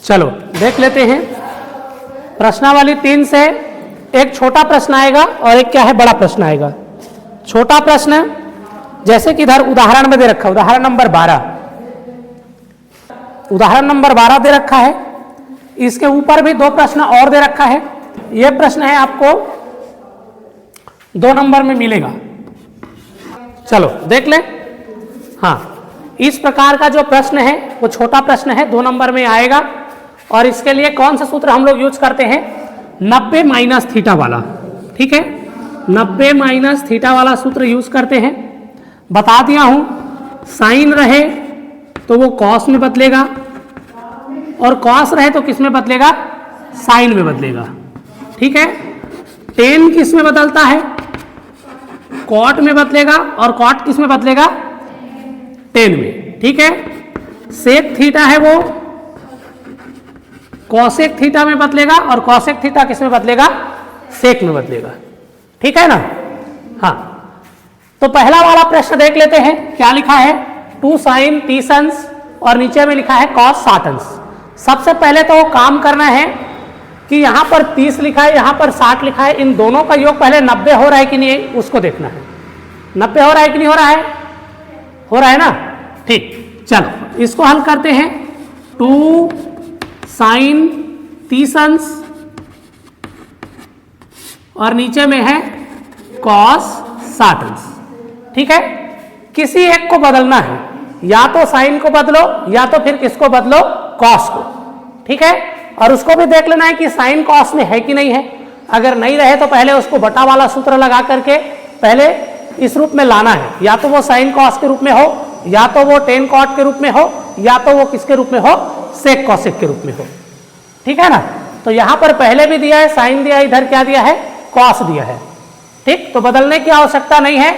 चलो देख लेते हैं। प्रश्नावली 3 से एक छोटा प्रश्न आएगा और एक क्या है, बड़ा प्रश्न आएगा। छोटा प्रश्न जैसे कि इधर उदाहरण में दे रखा है, उदाहरण नंबर 12, उदाहरण नंबर 12 दे रखा है। इसके ऊपर भी 2 प्रश्न और दे रखा है। यह प्रश्न है आपको 2 नंबर में मिलेगा। चलो देख ले। हाँ, इस प्रकार का जो प्रश्न है वो छोटा प्रश्न है, 2 नंबर में आएगा। और इसके लिए कौन सा सूत्र हम लोग यूज करते हैं, 90 माइनस थीटा वाला। ठीक है, 90 माइनस थीटा वाला सूत्र यूज करते हैं। बता दिया हूं, साइन रहे तो वो कॉस में बदलेगा और कॉस रहे तो किस में बदलेगा, साइन में बदलेगा। ठीक है, टेन किस में बदलता है, कॉट में बदलेगा और कॉट किस में बदलेगा, टेन में। ठीक है, सेक थीटा है वो कॉसेक थीटा में बदलेगा और कॉसेक थीटा किस में बदलेगा, सेक में बदलेगा। ठीक है ना। हाँ, तो पहला वाला प्रश्न देख लेते हैं। क्या लिखा है, 2 साइन 30 अंश और नीचे में लिखा है कॉस 60 अंश। सबसे पहले तो काम करना है कि यहां पर 30 लिखा है, यहां पर 60 लिखा है, इन दोनों का योग पहले 90 हो रहा है कि नहीं, उसको देखना है। 90 हो रहा है कि नहीं हो रहा है, हो रहा है ना। ठीक, चलो इसको हल करते हैं। 2 साइन 30 अंश और नीचे में है कॉस 60 अंश। ठीक है, किसी एक को बदलना है, या तो साइन को बदलो या तो फिर किसको बदलो, कॉस को। ठीक है, और उसको भी देख लेना है कि साइन कॉस में है कि नहीं है। अगर नहीं रहे तो पहले उसको बटा वाला सूत्र लगा करके पहले इस रूप में लाना है, या तो वो साइन कॉस के रूप में हो, या तो वो टेन कॉट के रूप में हो, या तो वो किसके रूप में हो, सेक कॉसेक के रूप में हो। ठीक है ना। तो यहां पर पहले भी दिया है साइन दिया है, इधर क्या दिया है, कॉस दिया है। ठीक, तो बदलने की आवश्यकता नहीं है।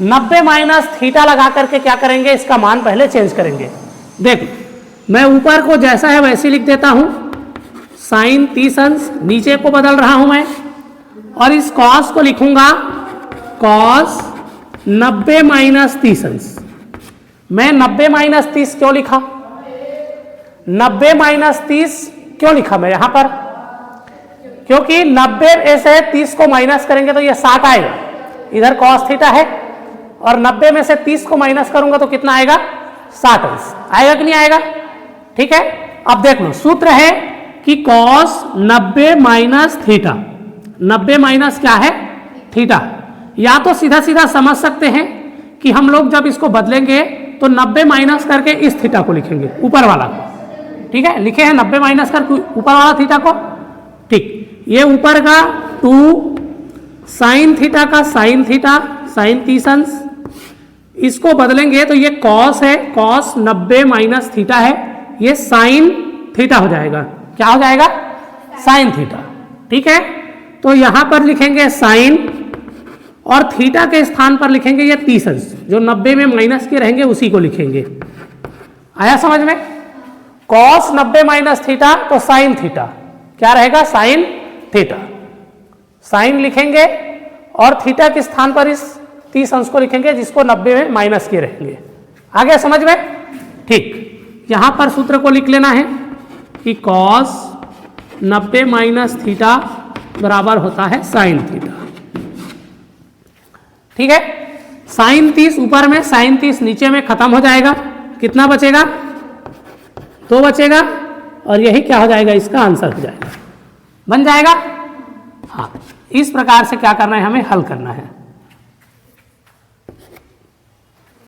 90 माइनस थीटा लगा करके क्या करेंगे, इसका मान पहले चेंज करेंगे। देख, मैं ऊपर को जैसा है वैसे लिख देता हूं, साइन 30 अंश, नीचे को बदल रहा हूं मैं और इस कॉस को लिखूंगा कॉस 90 माइनस 30 अंश। मैं 90 माइनस 30 क्यों लिखा, 90 माइनस 30 क्यों लिखा मैं यहां पर, क्योंकि 90 से 30 को माइनस करेंगे तो ये 60 आएगा। इधर कॉस थीटा है और 90 में से 30 को माइनस करूंगा तो कितना आएगा, 60 अंश आएगा कि नहीं आएगा। ठीक है, अब देख लो, सूत्र है कि कॉस 90 माइनस थीटा, 90 माइनस क्या है, थीटा। या तो सीधा सीधा समझ सकते हैं कि हम लोग जब इसको बदलेंगे तो 90 माइनस करके इस थीटा को लिखेंगे, ऊपर वाला को। ठीक है, लिखे हैं 90 माइनस कर ऊपर वाला थीटा को। ठीक, ये ऊपर का 2 साइन थीटा का साइन थीटा, साइन 30 अंश, इसको बदलेंगे तो ये कॉस है, कॉस 90 माइनस थीटा है, ये साइन थीटा हो जाएगा। क्या हो जाएगा, साइन थीटा। ठीक है, तो यहां पर लिखेंगे साइन और थीटा के स्थान पर लिखेंगे ये 30 अंश, जो 90 में माइनस के रहेंगे उसी को लिखेंगे। आया समझ में, कॉस 90 माइनस थीटा तो साइन थीटा क्या रहेगा, साइन थीटा। साइन लिखेंगे और थीटा के स्थान पर इस 30 अंश को लिखेंगे जिसको 90 में माइनस किए रहेंगे। आ गया समझ में। ठीक, यहां पर सूत्र को लिख लेना है कि कॉस 90 माइनस थीटा बराबर होता है साइन थीटा। ठीक है, साइन 30 ऊपर में, साइन 30 नीचे में खत्म हो जाएगा। कितना बचेगा, 2 बचेगा और यही क्या हो जाएगा, इसका आंसर हो जाएगा, बन जाएगा। हाँ, इस प्रकार से क्या करना है, हमें हल करना है।